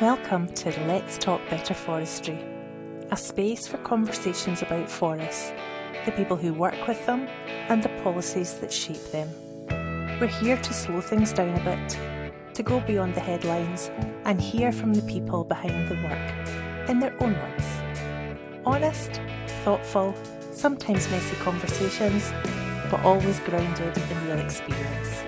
Welcome to Let's Talk Better Forestry, a space for conversations about forests, the people who work with them, and the policies that shape them. We're here to slow things down a bit, to go beyond the headlines and hear from the people behind the work, in their own words. Honest, thoughtful, sometimes messy conversations, but always grounded in real experience.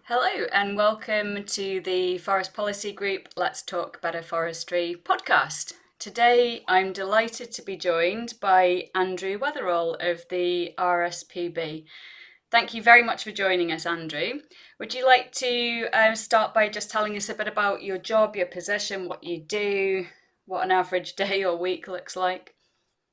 Hello and welcome to the Forest Policy Group Let's Talk Better Forestry podcast. Today I'm delighted to be joined by Andrew Weatherall of the RSPB. Thank you very much for joining us, Andrew. Would you like to start by just telling us a bit about your job, your position, what you do, what an average day or week looks like?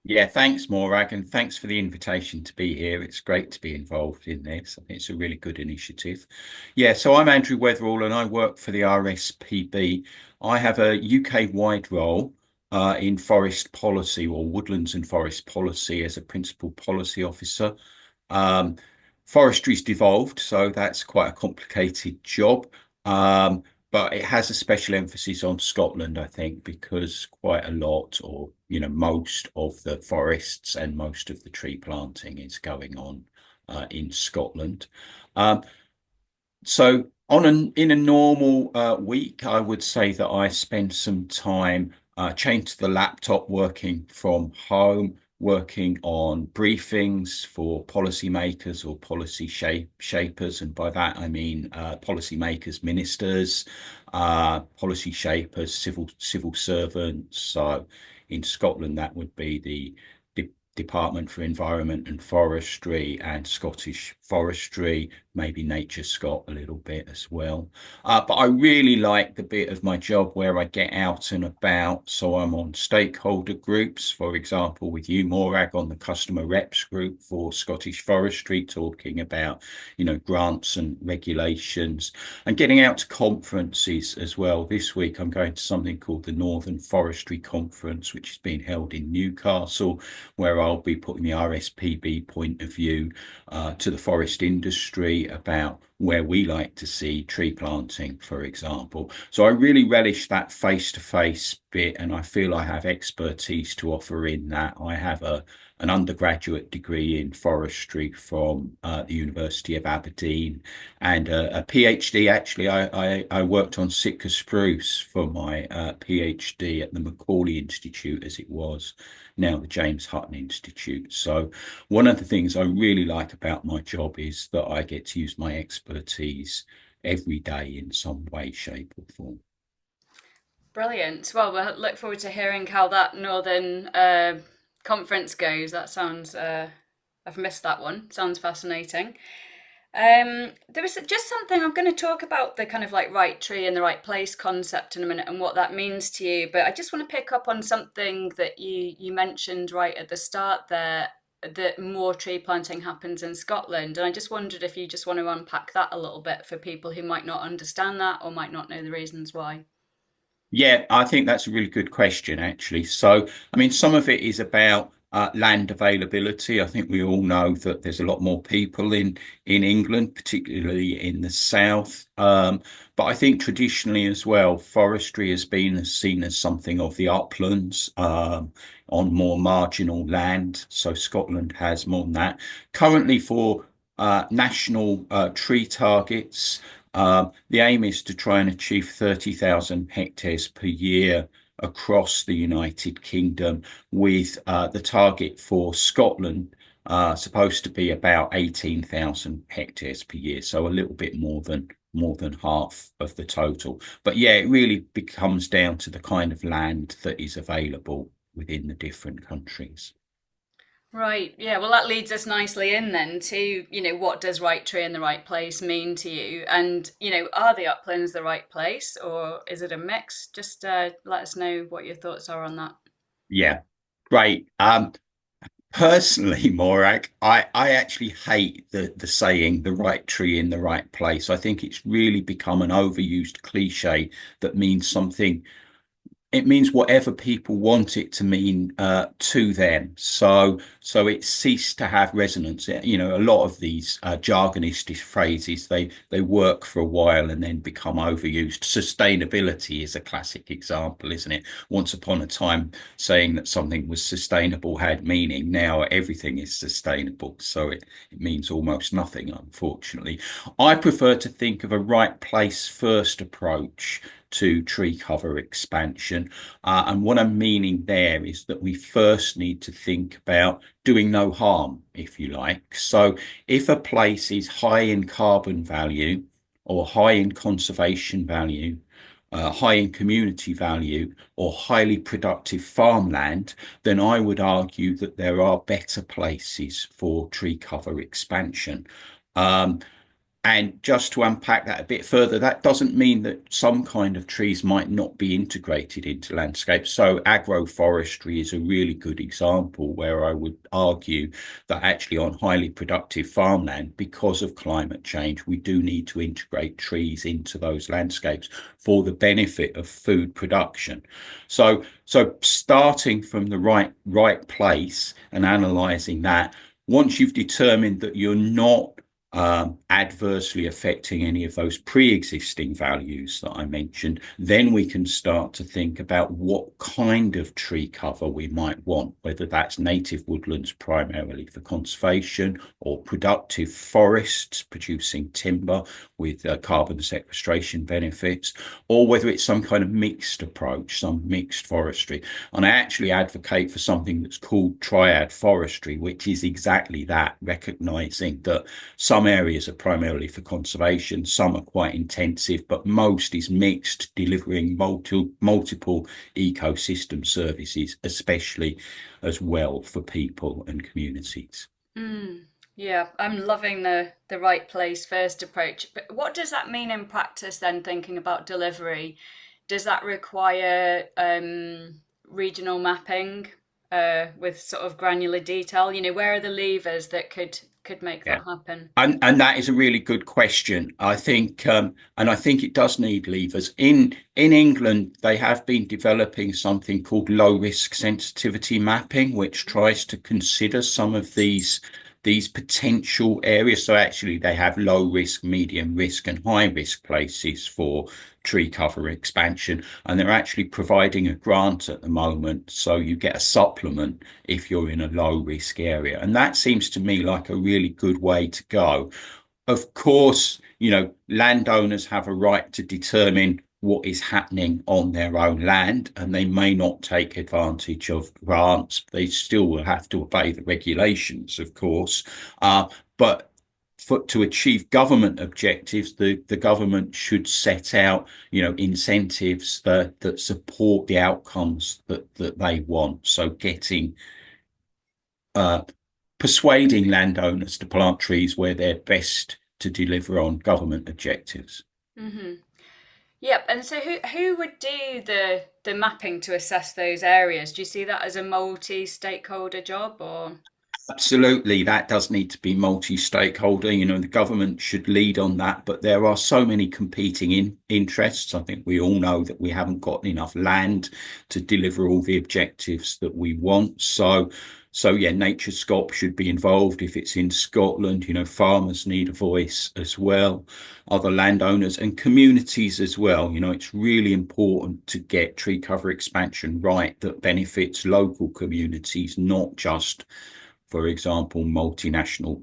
Yeah, thanks, Morag, and thanks for the invitation to be here. It's great to be involved in this. I think it's a really good initiative. Yeah, so I'm Andrew Weatherall and I work for the RSPB. I have a UK-wide role in forest policy or woodlands and forest policy as a principal policy officer. Forestry's devolved, so that's quite a complicated job. But it has a special emphasis on Scotland, I think, because quite a lot, or most of the forests and most of the tree planting is going on in Scotland. So in a normal week, I would say that I spend some time chained to the laptop working from home, working on briefings for policymakers or policy shapers. And by that, I mean policymakers, ministers, policy shapers, civil servants. So in Scotland, that would be the Department for Environment and Forestry and Scottish Forestry, maybe Nature Scot a little bit as well. But I really like the bit of my job where I get out and about. So I'm on stakeholder groups, for example, with you, Morag, on the customer reps group for Scottish Forestry, talking about, grants and regulations, and getting out to conferences as well. This week, I'm going to something called the Northern Forestry Conference, which is being held in Newcastle, where I'll be putting the RSPB point of view to the forest industry about where we like to see tree planting, for example. So I really relish that face-to-face bit, and I feel I have expertise to offer in that. I have an undergraduate degree in forestry from the University of Aberdeen, and a PhD. Actually, I worked on Sitka spruce for my PhD at the Macaulay Institute, as it was now the James Hutton Institute. So one of the things I really like about my job is that I get to use my expertise every day in some way, shape or form. Brilliant. Well, we'll look forward to hearing how that Northern conference goes. That sounds, I've missed that one. Sounds fascinating. There was just something I'm going to talk about, the kind of like right tree in the right place concept in a minute and what that means to you. But I just want to pick up on something that you mentioned right at the start there, that more tree planting happens in Scotland. And I just wondered if you just want to unpack that a little bit for people who might not understand that or might not know the reasons why. Yeah, I think that's a really good question, actually. So, I mean, some of it is about land availability. I think we all know that there's a lot more people in England, particularly in the south. But I think traditionally as well, forestry has been seen as something of the uplands on more marginal land. So Scotland has more than that. Currently, for national tree targets, the aim is to try and achieve 30,000 hectares per year across the United Kingdom, with the target for Scotland supposed to be about 18,000 hectares per year, so a little bit more than half of the total. But yeah, it really becomes down to the kind of land that is available within the different countries. Right. Yeah. Well, that leads us nicely in then to, what does right tree in the right place mean to you? And, are the uplands the right place or is it a mix? Just let us know what your thoughts are on that. Yeah, great. Personally, Morag, I actually hate the saying the right tree in the right place. I think it's really become an overused cliche that means something It means whatever people want it to mean to them. So it ceased to have resonance. You know, a lot of these jargonistic phrases, they work for a while and then become overused. Sustainability is a classic example, isn't it? Once upon a time, saying that something was sustainable had meaning. Now everything is sustainable, so it means almost nothing, unfortunately. I prefer to think of a right place first approach to tree cover expansion. And what I'm meaning there is that we first need to think about doing no harm, if you like. So if a place is high in carbon value or high in conservation value, high in community value, or highly productive farmland, then I would argue that there are better places for tree cover expansion. And just to unpack that a bit further, that doesn't mean that some kind of trees might not be integrated into landscapes. So agroforestry is a really good example where I would argue that actually on highly productive farmland, because of climate change, we do need to integrate trees into those landscapes for the benefit of food production. So starting from the right place and analysing that, once you've determined that you're not adversely affecting any of those pre-existing values that I mentioned, then we can start to think about what kind of tree cover we might want, whether that's native woodlands primarily for conservation or productive forests producing timber with carbon sequestration benefits, or whether it's some kind of mixed approach, some mixed forestry. And I actually advocate for something that's called triad forestry, which is exactly that, recognizing that some areas are primarily for conservation, some are quite intensive, but most is mixed, delivering multiple ecosystem services, especially as well for people and communities. Yeah, I'm loving the right place first approach. But what does that mean in practice then, thinking about delivery? Does that require regional mapping with sort of granular detail? You know, where are the levers that could make Yeah. that happen? And that is a really good question. I think, and I think it does need levers. In England, they have been developing something called low risk sensitivity mapping, which tries to consider some of these potential areas. So actually, they have low risk, medium risk, and high risk places for tree cover expansion, and they're actually providing a grant at the moment, so you get a supplement if you're in a low risk area, and that seems to me like a really good way to go. Of course, you know, landowners have a right to determine what is happening on their own land, and they may not take advantage of grants. They still will have to obey the regulations, of course, but to achieve government objectives, the government should set out, you know, incentives that support the outcomes that they want. So persuading landowners to plant trees where they're best to deliver on government objectives. Mm-hmm. Yep. And so who would do the mapping to assess those areas? Do you see that as a multi-stakeholder job, or? Absolutely, that does need to be multi-stakeholder. You know, the government should lead on that, but there are so many competing interests. I think we all know that we haven't got enough land to deliver all the objectives that we want. So yeah, NatureScop should be involved if it's in Scotland. You know, farmers need a voice as well, other landowners and communities as well. You know, it's really important to get tree cover expansion right that benefits local communities, not just, for example, multinational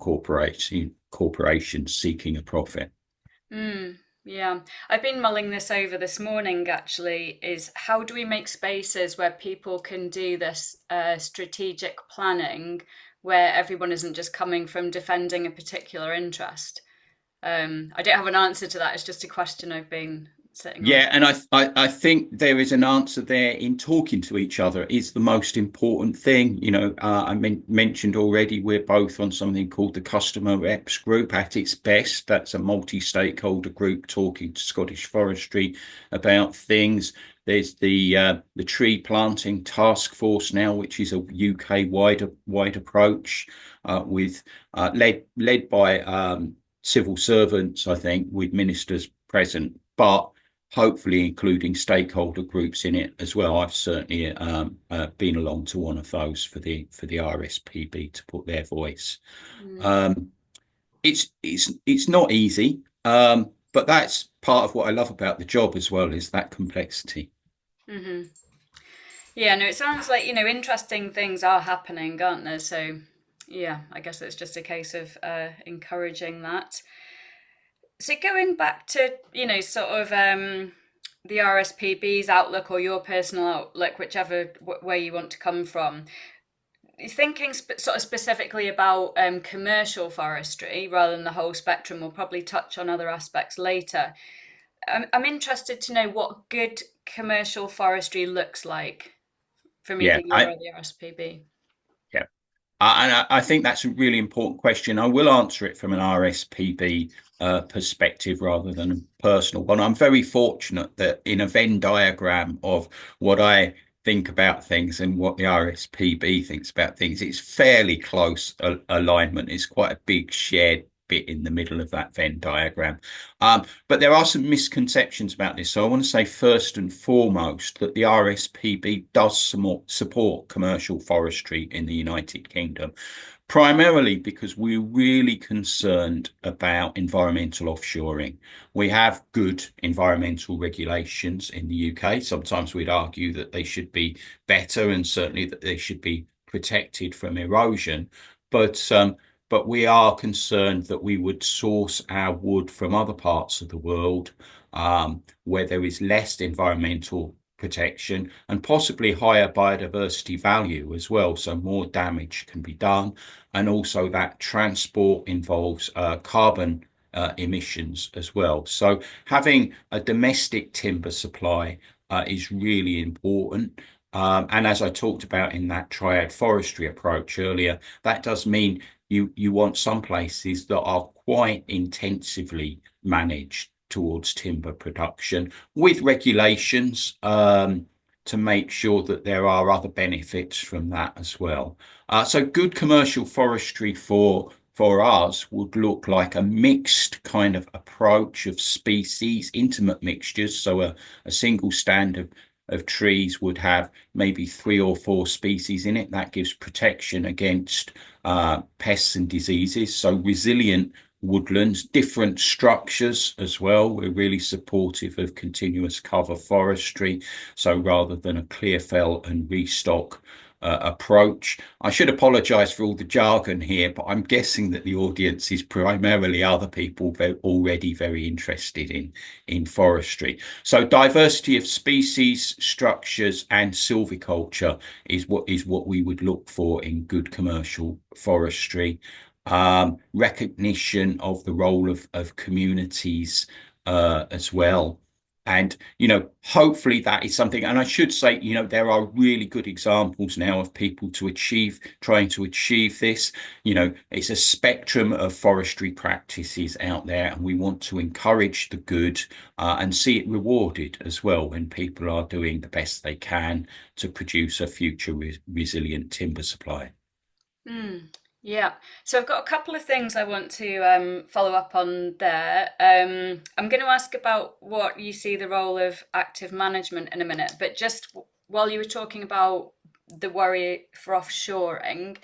corporations seeking a profit. Yeah, I've been mulling this over this morning actually, is how do we make spaces where people can do this strategic planning where everyone isn't just coming from defending a particular interest? I don't have an answer to that. It's just a question I've been sitting on. Yeah, and I think there is an answer there in talking to each other is the most important thing. You know, I mentioned already we're both on something called the Customer Reps Group at its best. That's a multi-stakeholder group talking to Scottish Forestry about things. There's the tree planting task force now, which is a UK wide approach with led by civil servants, I think, with ministers present. But hopefully including stakeholder groups in it as well. I've certainly been along to one of those for the RSPB to put their voice. It's not easy, but that's part of what I love about the job as well, is that complexity. Yeah, no, it sounds like, interesting things are happening, aren't there? So, yeah, I guess it's just a case of encouraging that. So going back to, sort of the RSPB's outlook or your personal outlook, whichever way you want to come from, thinking sort of specifically about commercial forestry rather than the whole spectrum, we'll probably touch on other aspects later. I'm interested to know what good commercial forestry looks like from either Yeah, your or the RSPB. yeah. And I think that's a really important question. I will answer it from an RSPB perspective rather than a personal one. I'm very fortunate that in a Venn diagram of what I think about things and what the RSPB thinks about things, it's fairly close alignment. It's quite a big shared bit in the middle of that Venn diagram. But there are some misconceptions about this. So I want to say first and foremost that the RSPB does support commercial forestry in the United Kingdom, primarily because we're really concerned about environmental offshoring. We have good environmental regulations in the UK. Sometimes we'd argue that they should be better, and certainly that they should be protected from erosion. But we are concerned that we would source our wood from other parts of the world where there is less environmental protection and possibly higher biodiversity value as well. So more damage can be done. And also that transport involves carbon emissions as well. So having a domestic timber supply is really important. And as I talked about in that triad forestry approach earlier, that does mean you want some places that are quite intensively managed towards timber production with regulations to make sure that there are other benefits from that as well. So good commercial forestry for us would look like a mixed kind of approach of species, intimate mixtures. So a single stand of trees would have maybe 3 or 4 species in it. That gives protection against pests and diseases. So resilient woodlands, different structures as well. We're really supportive of continuous cover forestry. So rather than a clear fell and restock approach. I should apologize for all the jargon here, but I'm guessing that the audience is primarily other people already very interested in forestry. So diversity of species, structures, and silviculture is what we would look for in good commercial forestry. Recognition of the role of communities as well. And, hopefully that is something, and I should say, there are really good examples now of people trying to achieve this. It's a spectrum of forestry practices out there, and we want to encourage the good and see it rewarded as well when people are doing the best they can to produce a future resilient timber supply. Yeah, so I've got a couple of things I want to follow up on there. I'm going to ask about what you see the role of active management in a minute, but just while you were talking about the worry for offshoring,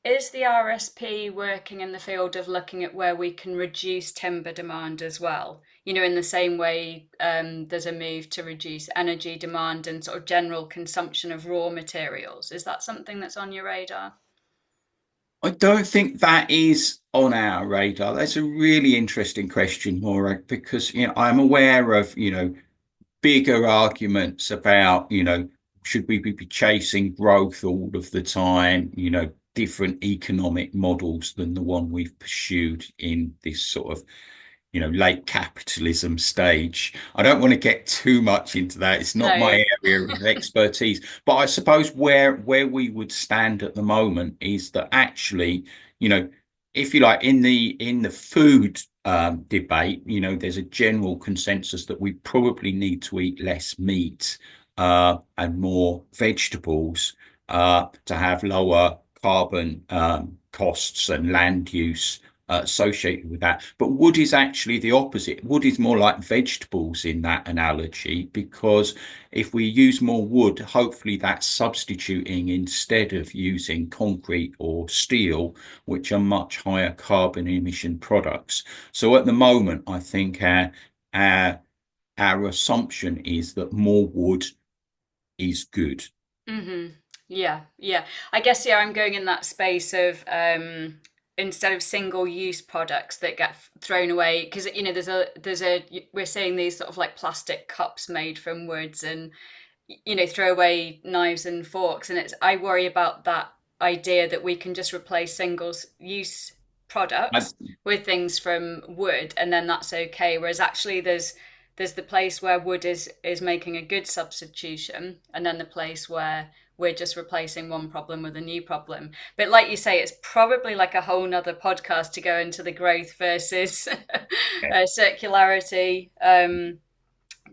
is the RSP working in the field of looking at where we can reduce timber demand as well? In the same way there's a move to reduce energy demand and sort of general consumption of raw materials. Is that something that's on your radar? I don't think that is on our radar. That's a really interesting question, Morag, because I'm aware of bigger arguments about should we be chasing growth all of the time? Different economic models than the one we've pursued in this sort of late capitalism stage. I don't want to get too much into that. It's not my area of expertise. But I suppose where we would stand at the moment is that actually, if you like, in the food debate, there's a general consensus that we probably need to eat less meat and more vegetables to have lower carbon costs and land use associated with that. But wood is actually the opposite. Wood is more like vegetables in that analogy, because if we use more wood, hopefully that's substituting instead of using concrete or steel, which are much higher carbon emission products. So at the moment, I think our our assumption is that more wood is good. Mm-hmm. Yeah, yeah. I guess yeah, I'm going in that space of instead of single use products that get thrown away, because you know there's a we're seeing these sort of like plastic cups made from woods, and you know, throw away knives and forks, and it's I worry about that idea that we can just replace single use I, products with things from wood, and then that's okay, whereas actually there's the place where wood is making a good substitution, and then the place where we're just replacing one problem with a new problem. But like you say, it's probably like a whole nother podcast to go into the growth versus circularity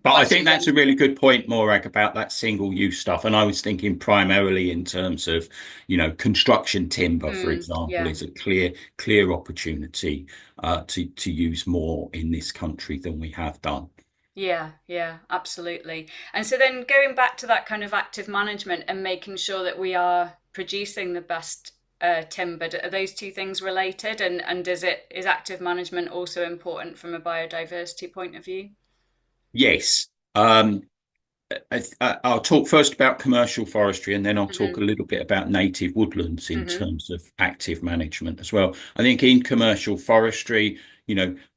But I think that's a question. really good point, Morag, about that single use stuff. And I was thinking primarily in terms of, construction timber, for example, Yeah. is a clear opportunity to use more in this country than we have done. Yeah, yeah, absolutely. And so then going back to that kind of active management and making sure that we are producing the best timber, are those two things related? And is active management also important from a biodiversity point of view? Yes. I'll talk first about commercial forestry, and then I'll talk Hmm. a little bit about native woodlands in Hmm. terms of active management as well. I think in commercial forestry,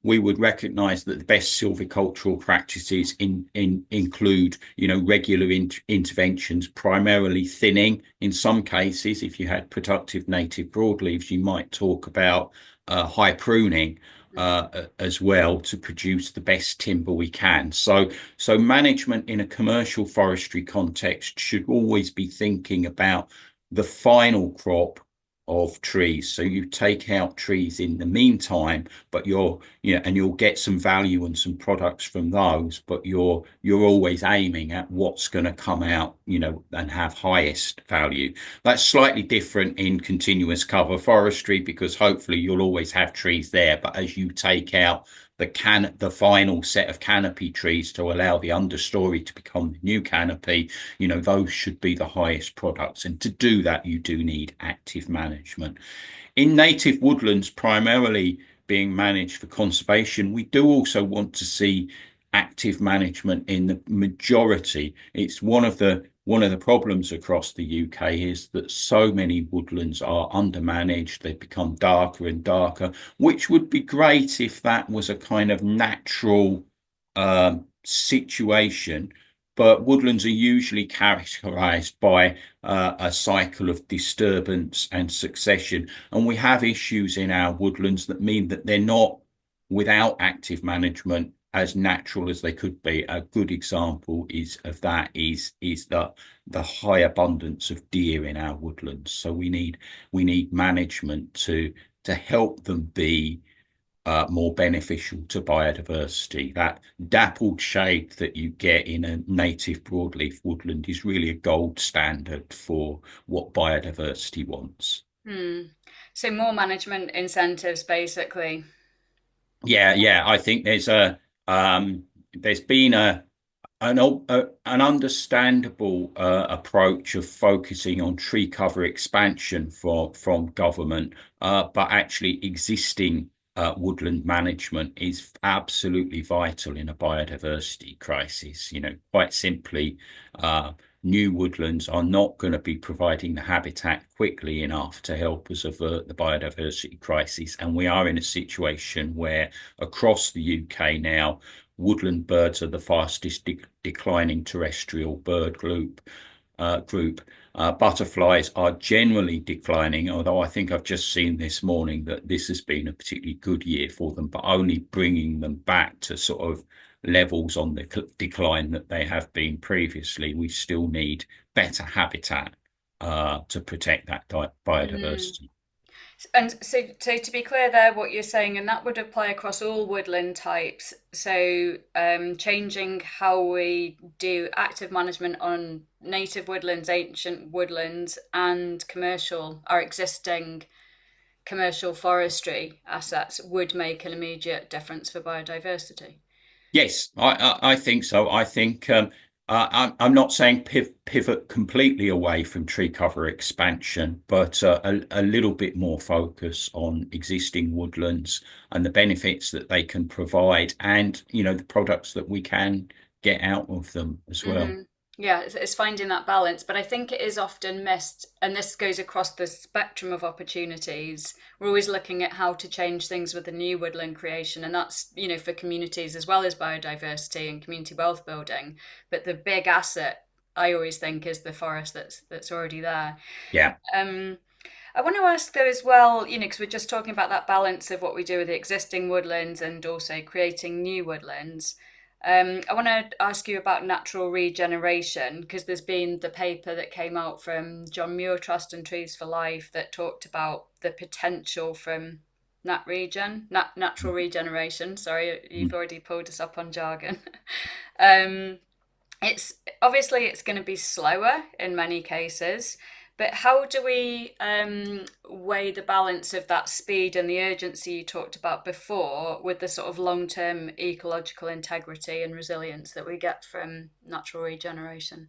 we would recognize that the best silvicultural practices include, regular interventions, primarily thinning. In some cases, if you had productive native broadleaves, you might talk about high pruning as well to produce the best timber we can. So management in a commercial forestry context should always be thinking about the final crop of trees. So you take out trees in the meantime, but and you'll get some value and some products from those, but you're always aiming at what's going to come out, and have highest value. That's slightly different in continuous cover forestry, because hopefully you'll always have trees there, but as you take out the final set of canopy trees to allow the understory to become the new canopy, those should be the highest products. And to do that, you do need active management. In native woodlands, primarily being managed for conservation, we do also want to see active management in the majority. It's one of the problems across the UK is that so many woodlands are undermanaged. They've become darker and darker, which would be great if that was a kind of natural situation. But woodlands are usually characterized by a cycle of disturbance and succession. And we have issues in our woodlands that mean that they're not, without active management, as natural as they could be. A good example of that is the high abundance of deer in our woodlands. So we need management to help them be more beneficial to biodiversity. That dappled shade that you get in a native broadleaf woodland is really a gold standard for what biodiversity wants. Hmm. So more management incentives, basically. Yeah, yeah. I think there's been an understandable approach of focusing on tree cover expansion from government, but actually existing woodland management is absolutely vital in a biodiversity crisis. Quite simply, new woodlands are not going to be providing the habitat quickly enough to help us avert the biodiversity crisis. And we are in a situation where across the UK now, woodland birds are the fastest declining terrestrial bird group. Butterflies are generally declining, although I think I've just seen this morning that this has been a particularly good year for them, but only bringing them back to sort of levels on the decline that they have been previously. We still need better habitat to protect that Hmm. biodiversity. And so to be clear there, what you're saying, and that would apply across all woodland types. So changing how we do active management on native woodlands, ancient woodlands, and commercial, our existing commercial forestry assets would make an immediate difference for biodiversity. Yes, I think so. I think I'm not saying pivot completely away from tree cover expansion, but a little bit more focus on existing woodlands and the benefits that they can provide, and the products that we can get out of them as well. Yeah, it's finding that balance, but I think it is often missed, and this goes across the spectrum of opportunities. We're always looking at how to change things with the new woodland creation, and that's, for communities as well as biodiversity and community wealth building. But the big asset, I always think, is the forest that's already there. Yeah. I want to ask though as well, because we're just talking about that balance of what we do with the existing woodlands and also creating new woodlands. I want to ask you about natural regeneration because there's been the paper that came out from John Muir Trust and Trees for Life that talked about the potential from natural regeneration. Sorry, you've already pulled us up on jargon. um, it's going to be slower in many cases, but how do we weigh the balance of that speed and the urgency you talked about before with the sort of long-term ecological integrity and resilience that we get from natural regeneration?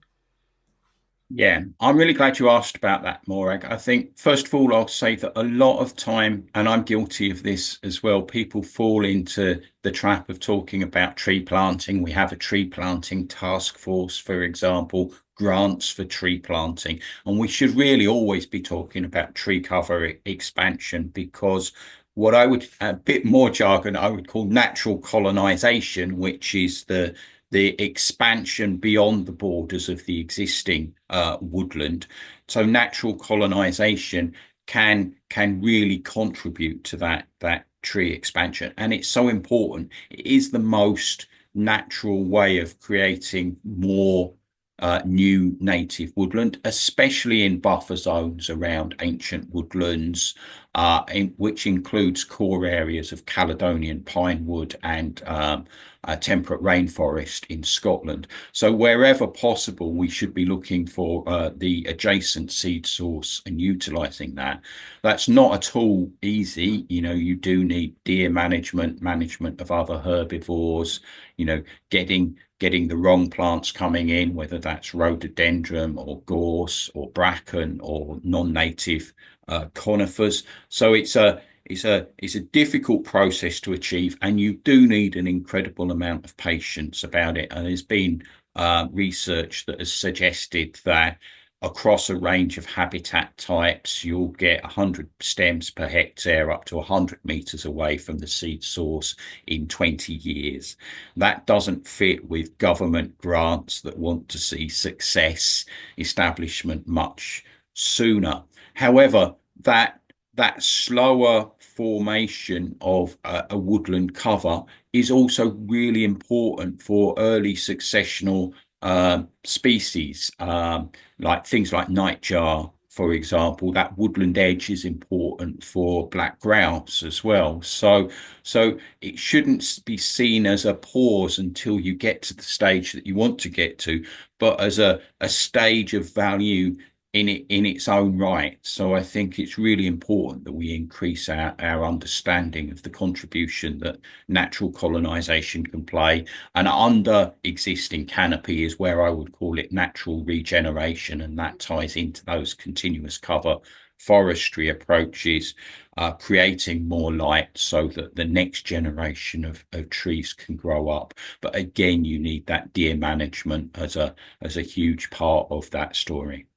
Yeah, I'm really glad you asked about that, Morag. I think, first of all, I'll say that a lot of time, and I'm guilty of this as well, people fall into the trap of talking about tree planting. We have a tree planting task force, for example, grants for tree planting. And we should really always be talking about tree cover expansion because what I would, a bit more jargon, I would call natural colonization, which is the expansion beyond the borders of the existing woodland. So natural colonization can really contribute to that tree expansion, and it's so important. It is the most natural way of creating more new native woodland, especially in buffer zones around ancient woodlands, which includes core areas of Caledonian pinewood and temperate rainforest in Scotland. So wherever possible, we should be looking for the adjacent seed source and utilizing that. That's not at all easy. You do need deer management of other herbivores, getting the wrong plants coming in, whether that's rhododendron or gorse or bracken or non-native conifers. So it's a difficult process to achieve, and you do need an incredible amount of patience about it. And there's been research that has suggested that across a range of habitat types, you'll get 100 stems per hectare up to 100 meters away from the seed source in 20 years. That doesn't fit with government grants that want to see success establishment much sooner. However, that slower formation of a woodland cover is also really important for early successional species, like things like nightjar, for example. That woodland edge is important for black grouse as well. So it shouldn't be seen as a pause until you get to the stage that you want to get to, but as a stage of value in its own right. So I think it's really important that we increase our understanding of the contribution that natural colonization can play. And under existing canopy is where I would call it natural regeneration, and that ties into those continuous cover forestry approaches, creating more light so that the next generation of trees can grow up. But again, you need that deer management as a huge part of that story.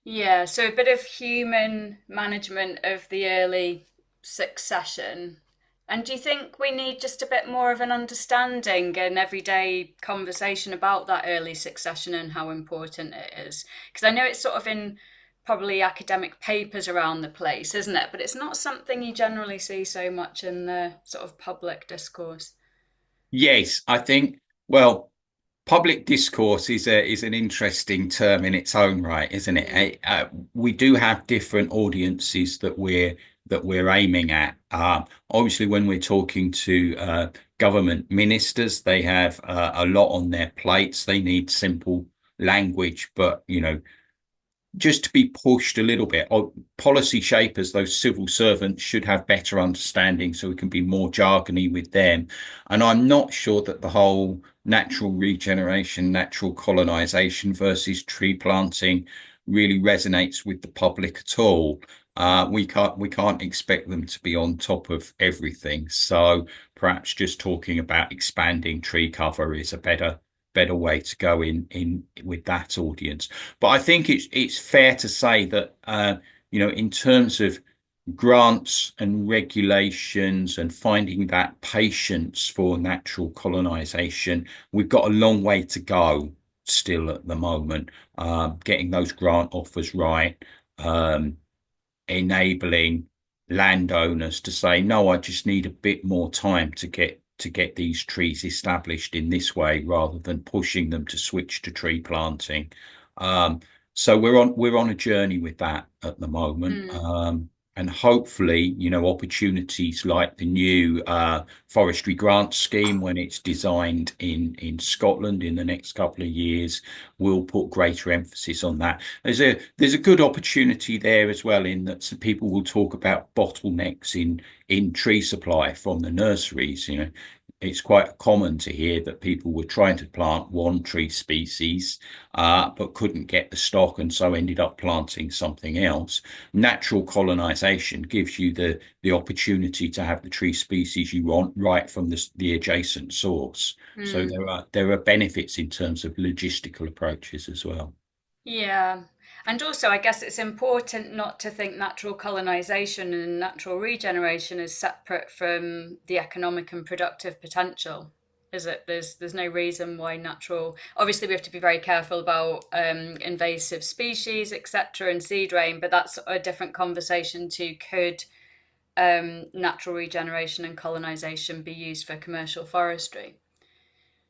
Yeah, so a bit of human management of the early succession. And do you think we need just a bit more of an understanding and everyday conversation about that early succession and how important it is? Because I know it's sort of in probably academic papers around the place, isn't it? But it's not something you generally see so much in the sort of public discourse. Yes, I think, well, public discourse is an interesting term in its own right, isn't it? We do have different audiences that we're aiming at. Obviously, when we're talking to government ministers, they have a lot on their plates. They need simple language, but just to be pushed a little bit. Or policy shapers, those civil servants, should have better understanding so we can be more jargony with them. And I'm not sure that the whole natural regeneration, natural colonization versus tree planting really resonates with the public at all. We can't expect them to be on top of everything. So perhaps just talking about expanding tree cover is a better way to go in with that audience. But I think it's fair to say that in terms of grants and regulations and finding that patience for natural colonization, we've got a long way to go still at the moment. Getting those grant offers right, enabling landowners to say, no, I just need a bit more time to get these trees established in this way rather than pushing them to switch to tree planting. So we're on a journey with that at the moment. And hopefully, opportunities like the new forestry grant scheme, when it's designed in Scotland in the next couple of years, will put greater emphasis on that. There's a good opportunity there as well, in that some people will talk about bottlenecks in tree supply from the nurseries. It's quite common to hear that people were trying to plant one tree species, but couldn't get the stock and so ended up planting something else. Natural colonization gives you the opportunity to have the tree species you want right from the adjacent source. So there are benefits in terms of logistical approaches as well. Yeah. And also, I guess it's important not to think natural colonization and natural regeneration is separate from the economic and productive potential, is it? There's no reason why natural. Obviously, we have to be very careful about invasive species, etc., and seed rain, but that's a different conversation too. Could natural regeneration and colonization be used for commercial forestry?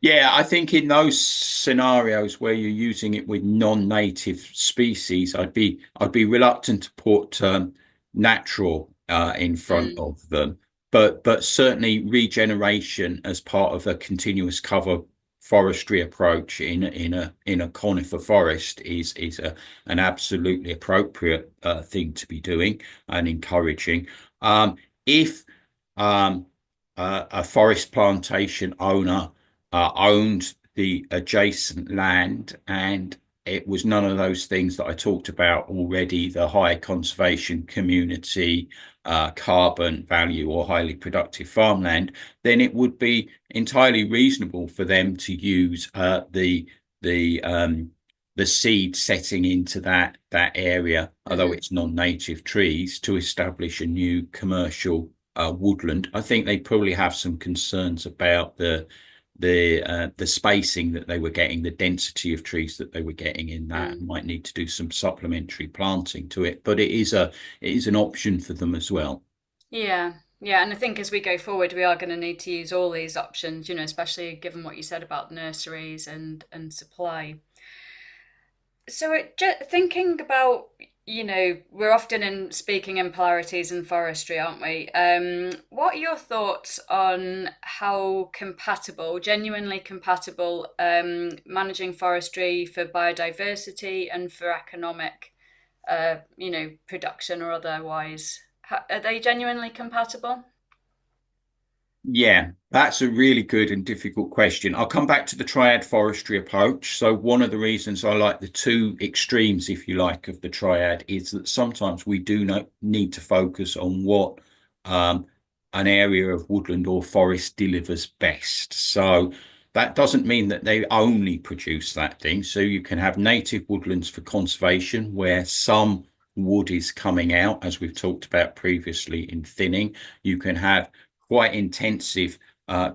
Yeah, I think in those scenarios where you're using it with non-native species, I'd be reluctant to put natural in front Mm, of them. But certainly regeneration as part of a continuous cover forestry approach in a conifer forest is an absolutely appropriate thing to be doing and encouraging. If a forest plantation owner owned the adjacent land, and it was none of those things that I talked about already, the high conservation community, carbon value, or highly productive farmland, then it would be entirely reasonable for them to use the seed setting into that area, although mhm, it's non-native trees, to establish a new commercial woodland. I think they probably have some concerns about the spacing that they were getting, the density of trees that they were getting in that, and mm. might need to do some supplementary planting to it. But it is an option for them as well. Yeah, yeah, and I think as we go forward, we are going to need to use all these options, especially given what you said about nurseries and supply. So, thinking about, we're often in speaking in polarities in forestry, aren't we? What are your thoughts on how compatible, genuinely compatible, managing forestry for biodiversity and for economic, production or otherwise? Are they genuinely compatible? Yeah, that's a really good and difficult question. I'll come back to the triad forestry approach. So one of the reasons I like the two extremes, if you like, of the triad is that sometimes we do not need to focus on what um, an area of woodland or forest delivers best. So that doesn't mean that they only produce that thing. So you can have native woodlands for conservation, where some wood is coming out, as we've talked about previously in thinning. You can have quite intensive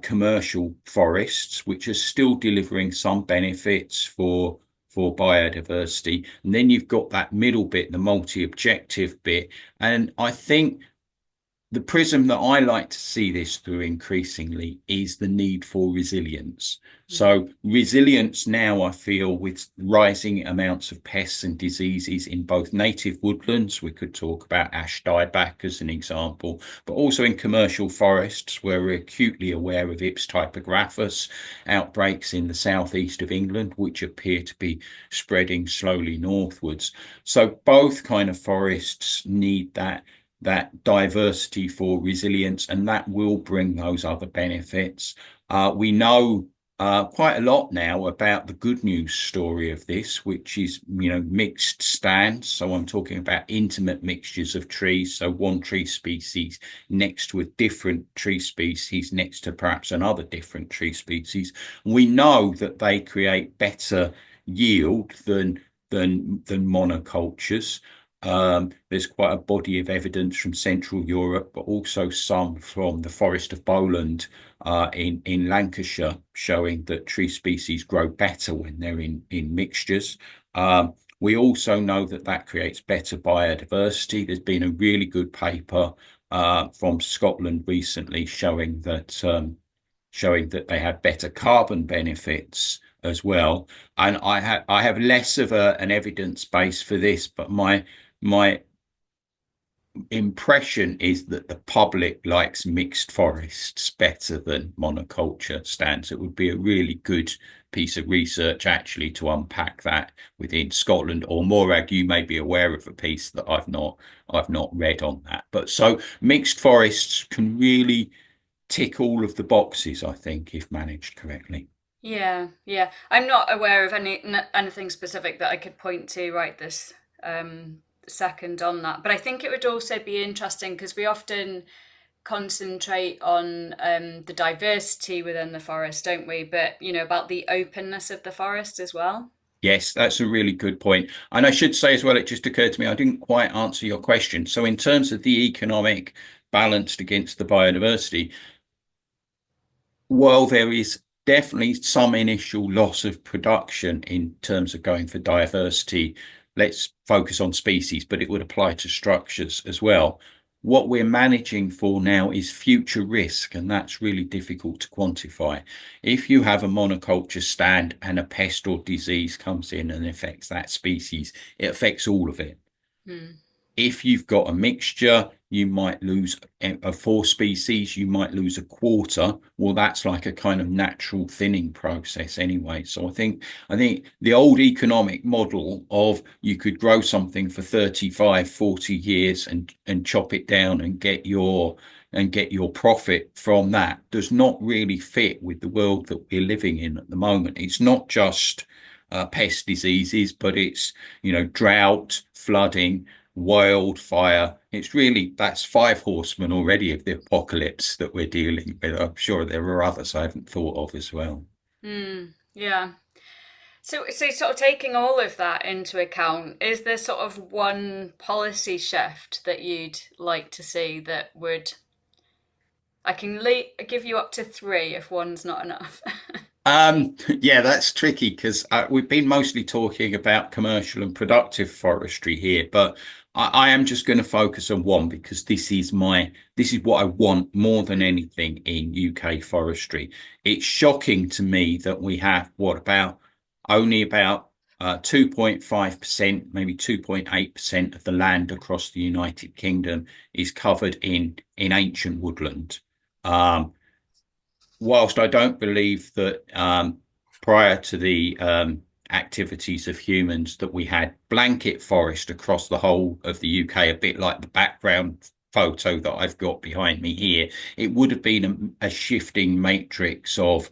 commercial forests, which are still delivering some benefits for biodiversity. And then you've got that middle bit, the multi-objective bit. And I think the prism that I like to see this through increasingly is the need for resilience. So resilience now, I feel, with rising amounts of pests and diseases in both native woodlands, we could talk about ash dieback as an example, but also in commercial forests where we're acutely aware of Ips typographus outbreaks in the southeast of England, which appear to be spreading slowly northwards. So both kind of forests need that diversity for resilience, and that will bring those other benefits. We know quite a lot now about the good news story of this, which is, mixed stands. So I'm talking about intimate mixtures of trees. So one tree species next to a different tree species, next to perhaps another different tree species. We know that they create better yield than monocultures. There's quite a body of evidence from Central Europe, but also some from the Forest of Bowland in Lancashire, showing that tree species grow better when they're in mixtures. We also know that creates better biodiversity. There's been a really good paper from Scotland recently showing that they have better carbon benefits as well. And I have less of an evidence base for this, but my impression is that the public likes mixed forests better than monoculture stands. It would be a really good piece of research actually to unpack that within Scotland. Or Morag, you may be aware of a piece that I've not read on that. But so mixed forests can really tick all of the boxes, I think, if managed correctly. Yeah. I'm not aware of anything specific that I could point to right this second on that, but I think it would also be interesting because we often concentrate on the diversity within the forest, don't we? But about the openness of the forest as well. Yes, that's a really good point. And I should say as well, it just occurred to me, I didn't quite answer your question. So in terms of the economic balanced against the biodiversity, while there is definitely some initial loss of production in terms of going for diversity, let's focus on species, but it would apply to structures as well. What we're managing for now is future risk, and that's really difficult to quantify. If you have a monoculture stand and a pest or disease comes in and affects that species, it affects all of it. If you've got a mixture, you might lose a 4 species, you might lose a quarter. Well, that's like a kind of natural thinning process anyway. So I think the old economic model of you could grow something for 35, 40 years and chop it down and get your profit from that does not really fit with the world that we're living in at the moment. It's not just pest diseases, but it's, drought, flooding, wildfire. That's 5 horsemen already of the apocalypse that we're dealing with. I'm sure there are others I haven't thought of as well. Yeah. So sort of taking all of that into account, is there sort of one policy shift that you'd like to see that would... I can give you up to 3 if one's not enough. Yeah, that's tricky because we've been mostly talking about commercial and productive forestry here, but I am just going to focus on one because this is what I want more than anything in UK forestry. It's shocking to me that we have only about 2.5%, maybe 2.8% of the land across the United Kingdom is covered in ancient woodland. Whilst I don't believe that prior to the activities of humans that we had blanket forest across the whole of the UK, a bit like the background photo that I've got behind me here, it would have been a shifting matrix of,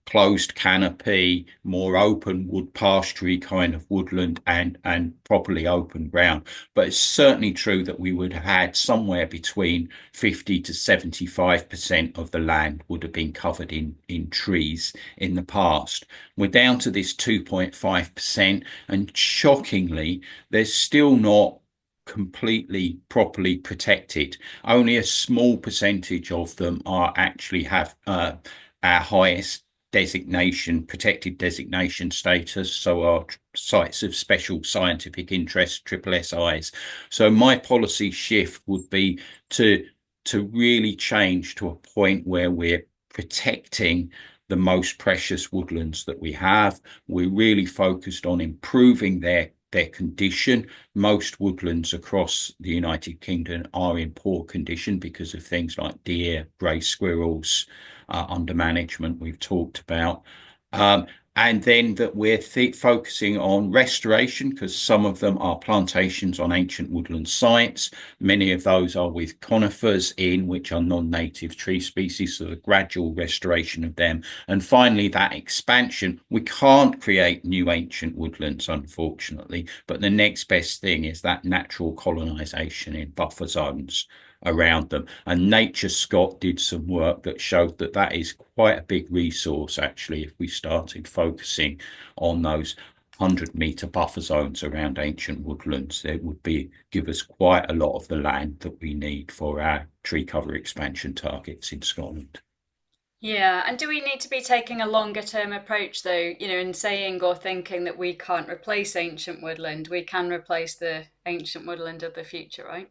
closed canopy, more open wood pastury kind of woodland and properly open ground. But it's certainly true that we would have had somewhere between 50 to 75% of the land would have been covered in trees in the past. We're down to this 2.5%, and shockingly, there's still not completely properly protected. Only a small percentage of them actually have our highest protected designation status, so our sites of special scientific interest, SSSIs. So my policy shift would be to to really change to a point where we're protecting the most precious woodlands that we have. We're really focused on improving their condition. Most woodlands across the United Kingdom are in poor condition because of things like deer, grey squirrels, under management we've talked about. And then that we're focusing on restoration, because some of them are plantations on ancient woodland sites. Many of those are with conifers in, which are non-native tree species, so the gradual restoration of them. And finally, that expansion. We can't create new ancient woodlands, unfortunately, but the next best thing is that natural colonization in buffer zones around them. And Nature Scott did some work that showed that that is quite a big resource, actually, if we started focusing on those 100-meter buffer zones around ancient woodlands. It would give us quite a lot of the land that we need for our tree cover expansion targets in Scotland. Yeah, and do we need to be taking a longer term approach though, in saying or thinking that we can't replace ancient woodland, we can replace the ancient woodland of the future, right?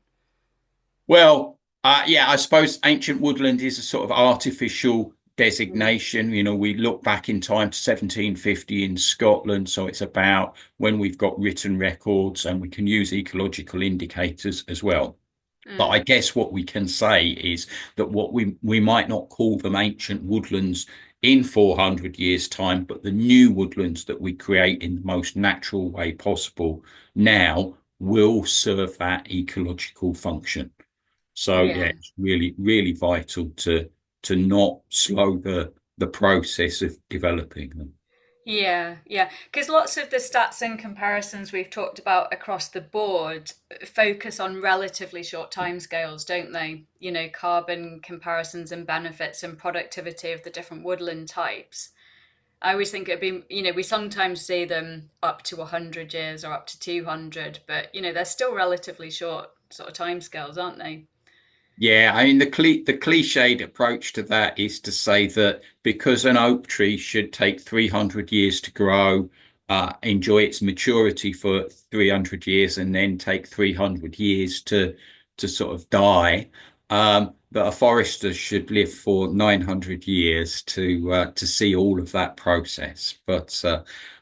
Well, yeah, I suppose ancient woodland is a sort of artificial Mm. designation. We look back in time to 1750 in Scotland, so it's about when we've got written records, and we can use ecological indicators as well. But I Mm. guess what we can say is that what we might not call them ancient woodlands in 400 years' time, but the new woodlands that we create in the most natural way possible now will serve that ecological function. So yeah, Yeah. it's really, really vital to not slow the process of developing them. Yeah, yeah. Because lots of the stats and comparisons we've talked about across the board focus on relatively short timescales, don't they? Carbon comparisons and benefits and productivity of the different woodland types. I always think it'd be, we sometimes see them up to 100 years or up to 200, but, they're still relatively short sort of timescales, aren't they? Yeah, I mean the cliched approach to that is to say that because an oak tree should take 300 years to grow, enjoy its maturity for 300 years, and then take 300 years to sort of die, that a forester should live for 900 years to see all of that process. But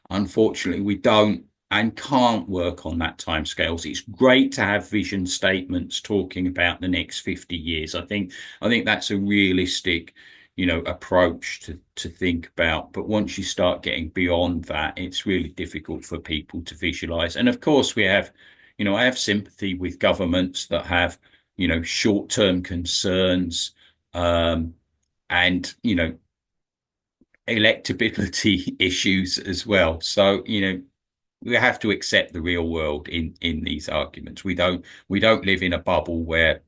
unfortunately, we don't and can't work on that timescales. It's great to have vision statements talking about the next 50 years. I think that's a realistic, approach to think about. But once you start getting beyond that, it's really difficult for people to visualize. And of course, I have sympathy with governments that have, short-term concerns, and electability issues as well. So, we have to accept the real world in these arguments. We don't live in a bubble where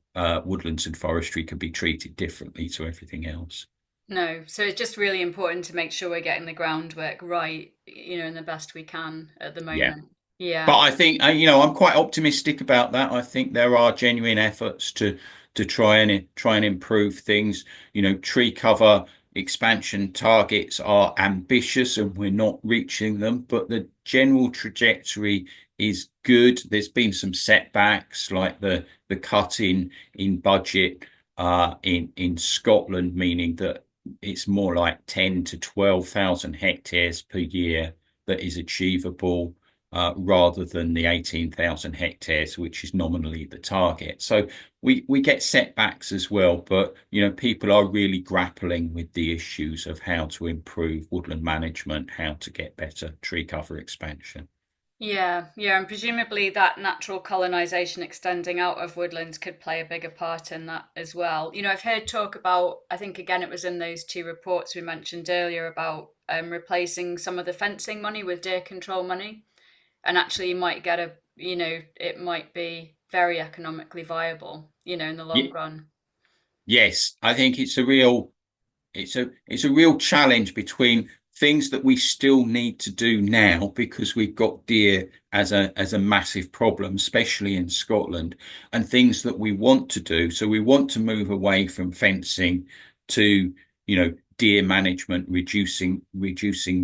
woodlands and forestry can be treated differently to everything else. No. So it's just really important to make sure we're getting the groundwork right, in the best we can at the Yeah. moment. But Yeah. I think I'm quite optimistic about that. I think there are genuine efforts to try and improve things. Tree cover expansion targets are ambitious, and we're not reaching them, but the general trajectory is good. There's been some setbacks, like the cut in budget in Scotland, meaning that it's more like 10 to 12,000 hectares per year that is achievable, rather than the 18,000 hectares, which is nominally the target. So we get setbacks as well, but people are really grappling with the issues of how to improve woodland management, how to get better tree cover expansion. Yeah, yeah, and presumably that natural colonization extending out of woodlands could play a bigger part in that as well. I've heard talk about, I think again it was in those two reports we mentioned earlier about replacing some of the fencing money with deer control money. And actually you might get it might be very economically viable, in the long Ye- run. Yes, I think it's a real challenge between things that we still need to do now because we've got deer as a massive problem, especially in Scotland, and things that we want to do. So we want to move away from fencing to, deer management, reducing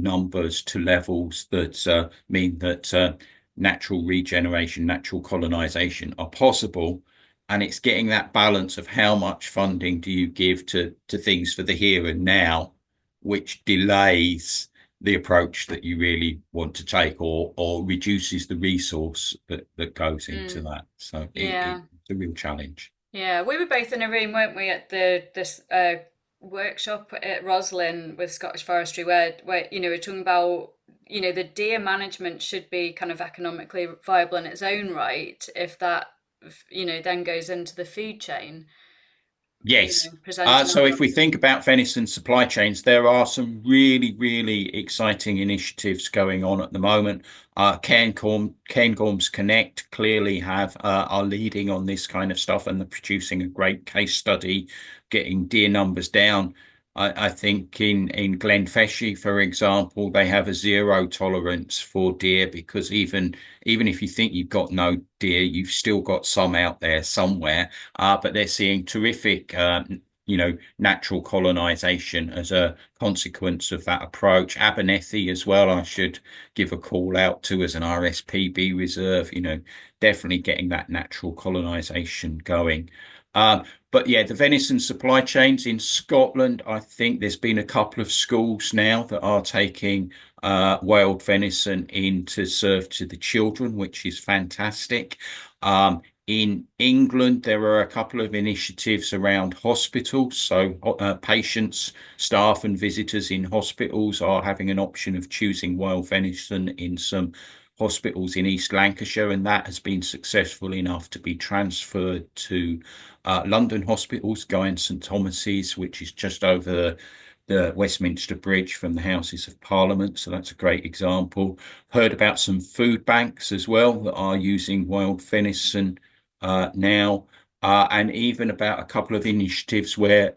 numbers to levels that mean that natural regeneration, natural colonization are possible. and it's getting that balance of how much funding do you give to things for the here and now, which delays the approach that you really want to take, or reduces the resource that goes into Mm. that. So Yeah. it's a real challenge. Yeah, we were both in a room, weren't we, at this workshop at Roslin with Scottish Forestry, where we're talking about the deer management should be kind of economically viable in its own right if that then goes into the food chain, Yes. presenting So that if we value. think about venison supply chains, there are some really, really exciting initiatives going on at the moment. Cairngorms Connect clearly are leading on this kind of stuff, and they're producing a great case study, getting deer numbers down. I think in Glenfeshie, for example, they have a zero tolerance for deer, because even if you think you've got no deer, you've still got some out there somewhere. But they're seeing terrific, natural colonization as a consequence of that approach. Abernethy as well, I should give a call out to as an RSPB reserve, definitely getting that natural colonization going. But yeah, the venison supply chains in Scotland, I think there's been a couple of schools now that are taking wild venison in to serve to the children, which is fantastic. In England, there are a couple of initiatives around hospitals. So patients, staff, and visitors in hospitals are having an option of choosing wild venison in some hospitals in East Lancashire, and that has been successful enough to be transferred to London hospitals, Guy and St Thomas's, which is just over the Westminster Bridge from the Houses of Parliament. So that's a great example. Heard about some food banks as well that are using wild venison now, and even about a couple of initiatives where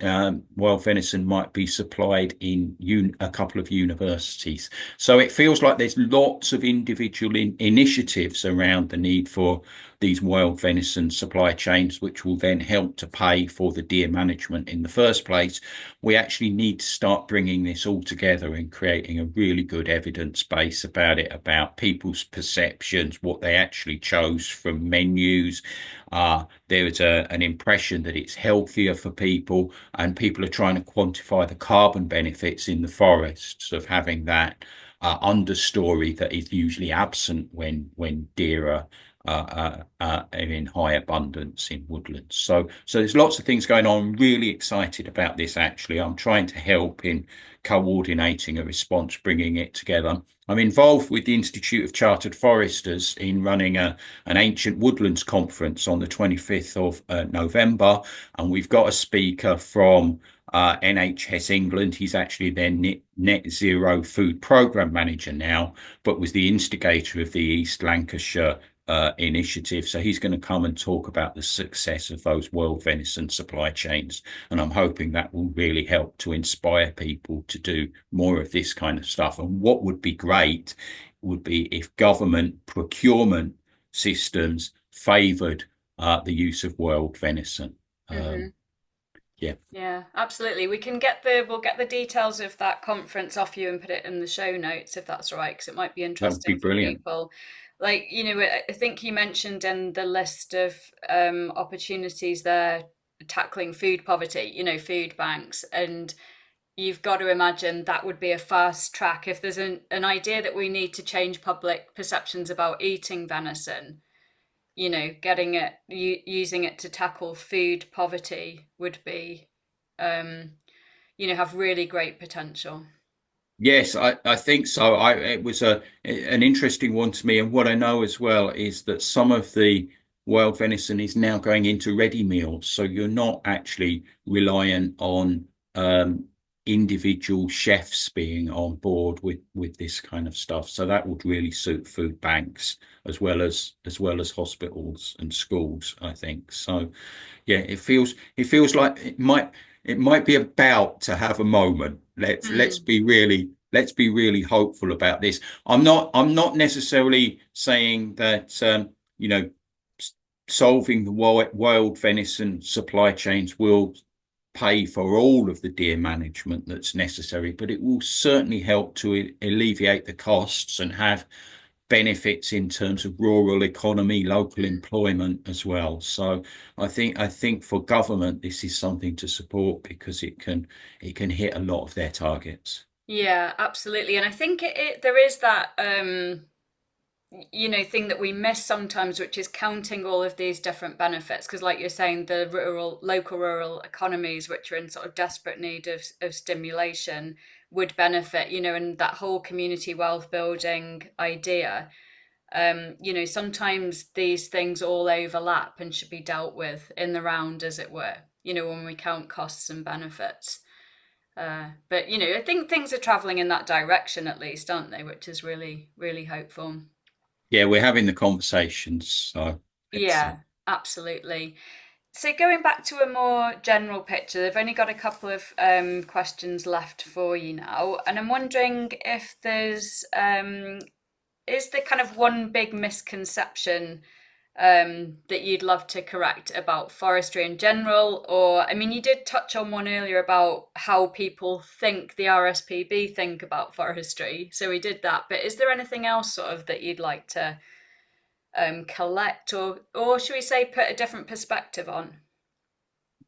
wild venison might be supplied in a couple of universities. So it feels like there's lots of individual initiatives around the need for these wild venison supply chains, which will then help to pay for the deer management in the first place. We actually need to start bringing this all together and creating a really good evidence base about it, about people's perceptions, what they actually chose from menus. There is an impression that it's healthier for people, and people are trying to quantify the carbon benefits in the forests of having that understory that is usually absent when deer are in high abundance in woodlands. So there's lots of things going on. I'm really excited about this, actually. I'm trying to help in coordinating a response, bringing it together. I'm involved with the Institute of Chartered Foresters in running an ancient woodlands conference on the 25th of November, and we've got a speaker from NHS England. He's actually their net zero food program manager now, but was the instigator of the East Lancashire initiative. So he's going to come and talk about the success of those wild venison supply chains. And I'm hoping that will really help to inspire people to do more of this kind of stuff. And what would be great would be if government procurement systems favoured the use of wild venison. Hmm. Yeah, Yeah, absolutely. We'll get the details of that conference off you and put it in the show notes if that's all right, because it might be that would be interesting for brilliant. people. Like, I think you mentioned in the list of opportunities there tackling food poverty, food banks, and you've got to imagine that would be a fast track if there's an idea that we need to change public perceptions about eating venison. Getting it, using it to tackle food poverty would be um, have really great potential. Yes, I think so. It was an interesting one to me, and what I know as well is that some of the wild venison is now going into ready meals, so you're not actually reliant on individual chefs being on board with this kind of stuff. So that would really suit food banks as well as hospitals and schools, I think. So yeah, it feels like it might be about to have a moment. Mm. Let's be really hopeful about this. I'm not necessarily saying that solving the wild venison supply chains will pay for all of the deer management that's necessary, but it will certainly help to alleviate the costs and have benefits in terms of rural economy, local employment as well. So I think for government, this is something to support because it can hit a lot of their targets. Yeah, absolutely. And I think there is that thing that we miss sometimes, which is counting all of these different benefits. Because, like you're saying, the local rural economies, which are in sort of desperate need of stimulation, would benefit, and that whole community wealth building idea. Sometimes these things all overlap and should be dealt with in the round, as it were, when we count costs and benefits. But, I think things are traveling in that direction at least, aren't they? Which is really, really hopeful. Yeah, we're having the conversations, so it's Yeah, absolutely. So going back to a more general picture, they've only got a couple of questions left for you now, and I'm wondering if there's is there kind of one big misconception that you'd love to correct about forestry in general? Or, I mean, you did touch on one earlier about how people think the RSPB think about forestry, so we did that. But is there anything else sort of that you'd like to collect, or should we say, put a different perspective on?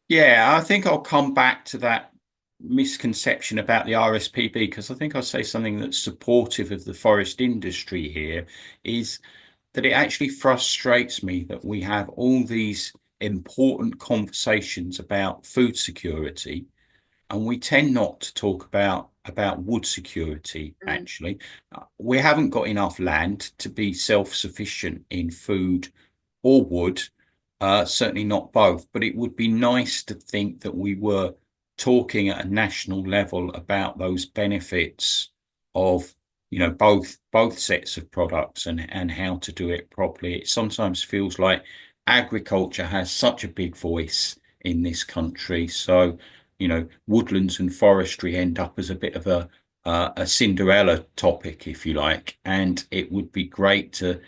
Yeah, I think I'll come back to that misconception about the RSPB because I think I'll say something that's supportive of the forest industry here is that it actually frustrates me that we have all these important conversations about food security, and we tend not to talk about wood security, Mm. actually. We haven't got enough land to be self-sufficient in food or wood, certainly not both. But it would be nice to think that we were talking at a national level about those benefits of, both sets of products and how to do it properly. It sometimes feels like agriculture has such a big voice in this country. So, woodlands and forestry end up as a bit of a Cinderella topic, if you like. And it would be great to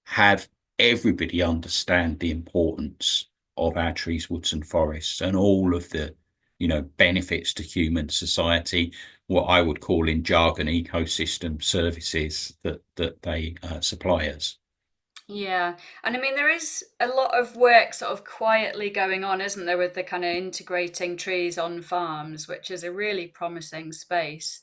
have everybody understand the importance of our trees, woods, and forests, and all of the, benefits to human society, what I would call in jargon ecosystem services that they supply us. Yeah, and I mean, there is a lot of work sort of quietly going on, isn't there, with the kind of integrating trees on farms, which is a really promising space.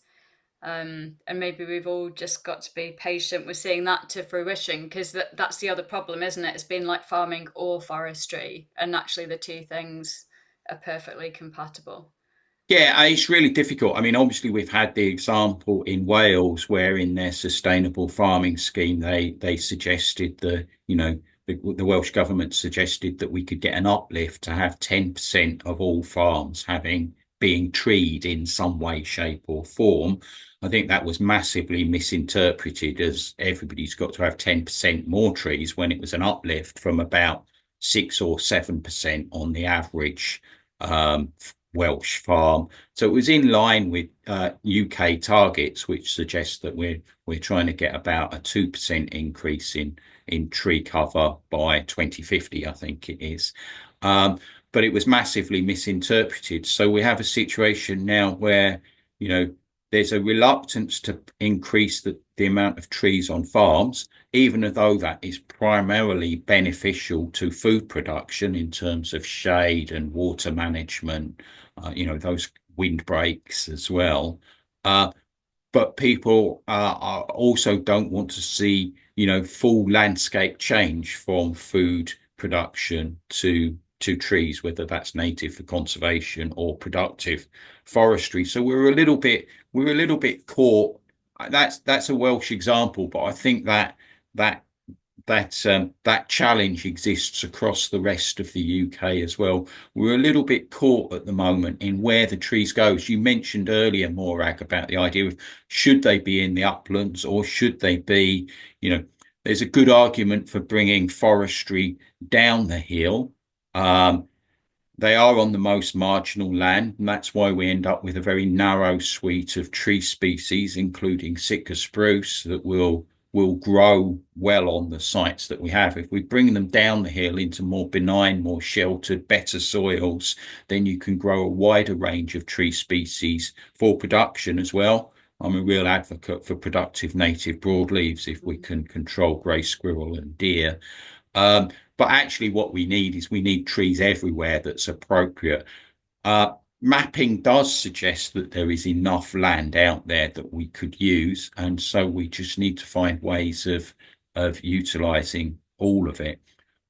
And maybe we've all just got to be patient with seeing that to fruition, because that's the other problem, isn't it? It's been like farming or forestry, and actually the two things are perfectly compatible. Yeah, it's really difficult. I mean, obviously, we've had the example in Wales where, in their sustainable farming scheme, they suggested the Welsh government suggested that we could get an uplift to have 10% of all farms having being treed in some way, shape, or form. I think that was massively misinterpreted as everybody's got to have 10% more trees when it was an uplift from about 6 or 7% on the average Welsh farm. So it was in line with UK targets, which suggest that we're trying to get about a 2% increase in tree cover by 2050, I think it is. But it was massively misinterpreted. So we have a situation now where, you know, there's a reluctance to increase the amount of trees on farms, even though that is primarily beneficial to food production in terms of shade and water management, those windbreaks as well. But people also don't want to see, full landscape change from food production to trees, whether that's native for conservation or productive forestry. So we're a little bit caught. That's a Welsh example, but I think that challenge exists across the rest of the UK as well. We're a little bit caught at the moment in where the trees go. As you mentioned earlier, Morag, about the idea of should they be in the uplands or should they be, there's a good argument for bringing forestry down the hill. They are on the most marginal land, and that's why we end up with a very narrow suite of tree species, including Sitka spruce, that will grow well on the sites that we have. If we bring them down the hill into more benign, more sheltered, better soils, then you can grow a wider range of tree species for production as well. I'm a real advocate for productive native broadleaves if we can control grey squirrel and deer. But actually, what we need is we need trees everywhere that's appropriate. Uh, Mapping does suggest that there is enough land out there that we could use, and so we just need to find ways of utilising all of it.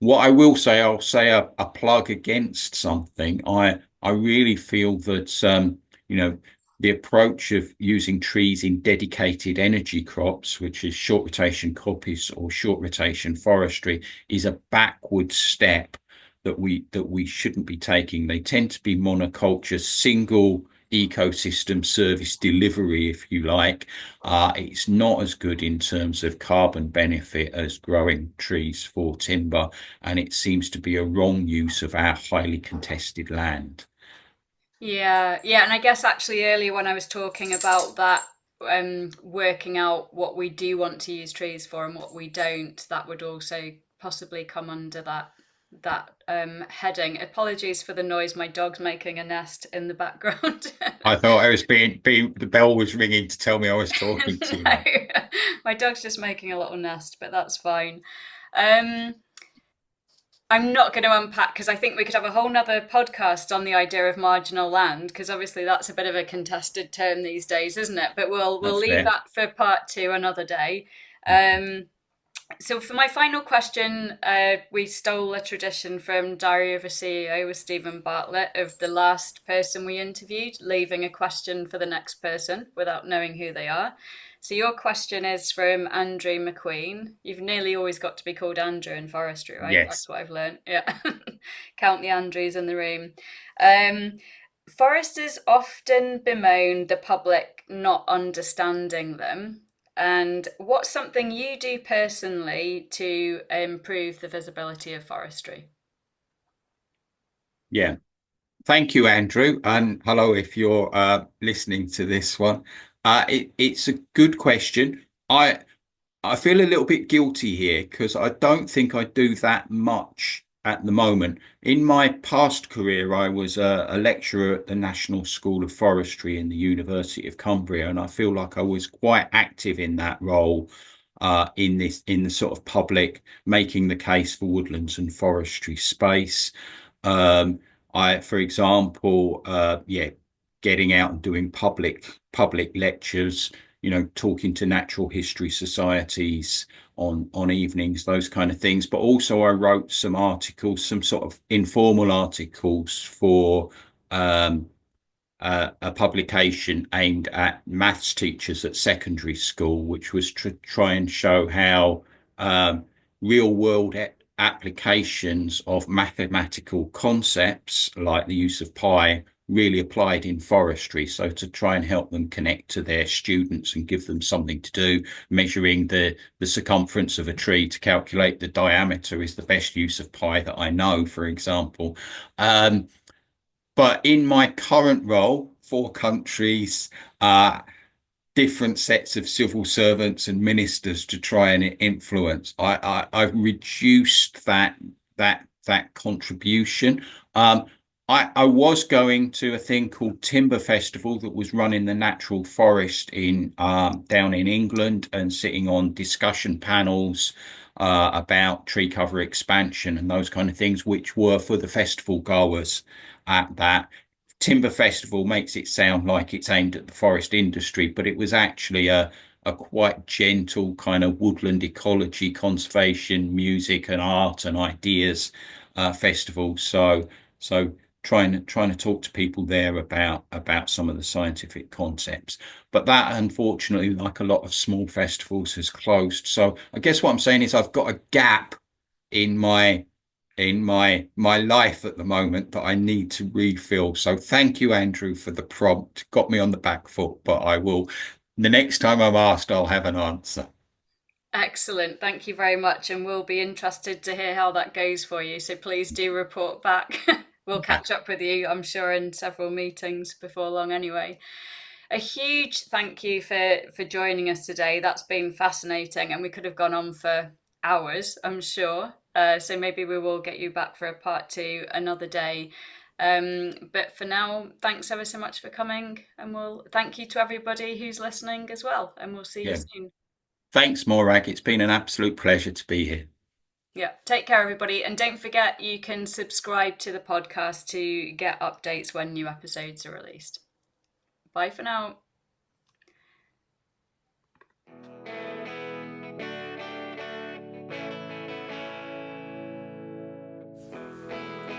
What I will say, I'll say a plug against something. I really feel that you know the approach of using trees in dedicated energy crops, which is short rotation coppice or short rotation forestry, is a backward step that we shouldn't be taking. They tend to be monoculture, single ecosystem service delivery, if you like. It's not as good in terms of carbon benefit as growing trees for timber, and it seems to be a wrong use of our highly contested land. Yeah, yeah, and I guess actually earlier when I was talking about that, working out what we do want to use trees for and what we don't, that would also possibly come under that heading. Apologies for the noise. My dog's making a nest in the background. I thought I was being the bell was ringing to tell me I was talking too No, much. my dog's just making a little nest, but that's fine. Um, I'm not going to unpack because I think we could have a whole nother podcast on the idea of marginal land because obviously that's a bit of a contested term these days, isn't it? But we'll That's leave fair. that for part two another day. Um, so for my final question, we stole a tradition from Diary of a CEO with Stephen Bartlett of the last person we interviewed, leaving a question for the next person without knowing who they are. So your question is from Andrew McQueen. You've nearly always got to be called Andrew in forestry, right? That's Yes. what I've learned. Yeah. Count the Andrews in the room. Um, Foresters often bemoan the public not understanding them. And what's something you do personally to improve the visibility of forestry? Yeah. Thank you, Andrew, and hello if you're listening to this one. It's a good question. I feel a little bit guilty here because I don't think I do that much at the moment. In my past career, I was a lecturer at the National School of Forestry in the University of Cumbria, and I feel like I was quite active in that role, in the sort of public, making the case for woodlands and forestry space. Um, for example, yeah, getting out and doing public lectures, talking to natural history societies on evenings, those kind of things. But also I wrote some articles, some sort of informal articles for um, a publication aimed at maths teachers at secondary school, which was to try and show how real world applications of mathematical concepts like the use of pi really applied in forestry. So to try and help them connect to their students and give them something to do, measuring the circumference of a tree to calculate the diameter is the best use of pi that I know, for example. But in my current role, 4 countries, different sets of civil servants and ministers to try and influence. I've reduced that contribution. I was going to a thing called Timber Festival that was run in the natural forest in down in England and sitting on discussion panels about tree cover expansion and those kind of things, which were for the festival goers at that. Timber Festival makes it sound like it's aimed at the forest industry, but it was actually a quite gentle kind of woodland ecology, conservation, music and art and ideas festival. So trying to talk to people there about some of the scientific concepts. But that unfortunately, like a lot of small festivals, has closed. So I guess what I'm saying is I've got a gap in my life at the moment that I need to refill. So thank you, Andrew, for the prompt. Got me on the back foot, but I will. The next time I'm asked, I'll have an answer. Excellent. Thank you very much. And we'll be interested to hear how that goes for you. So please do report back. We'll catch up with you, I'm sure, in several meetings before long anyway. A huge thank you for joining us today. That's been fascinating, and we could have gone on for hours, I'm sure. So maybe we will get you back for a part two another day. But for now, thanks ever so much for coming, and we'll thank you to everybody who's listening as well, and we'll see you soon. Thanks, Morag. It's been an absolute pleasure to be here. Yeah, take care, everybody. And don't forget, you can subscribe to the podcast to get updates when new episodes are released. Bye for now.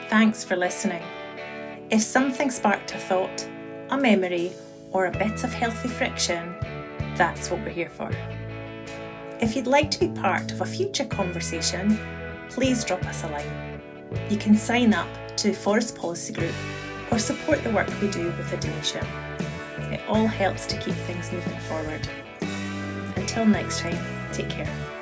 Thanks for listening. If something sparked a thought, a memory, or a bit of healthy friction, that's what we're here for. If you'd like to be part of a future conversation, please drop us a line. You can sign up to Forest Policy Group or support the work we do with a donation. It all helps to keep things moving forward. Until next time, take care.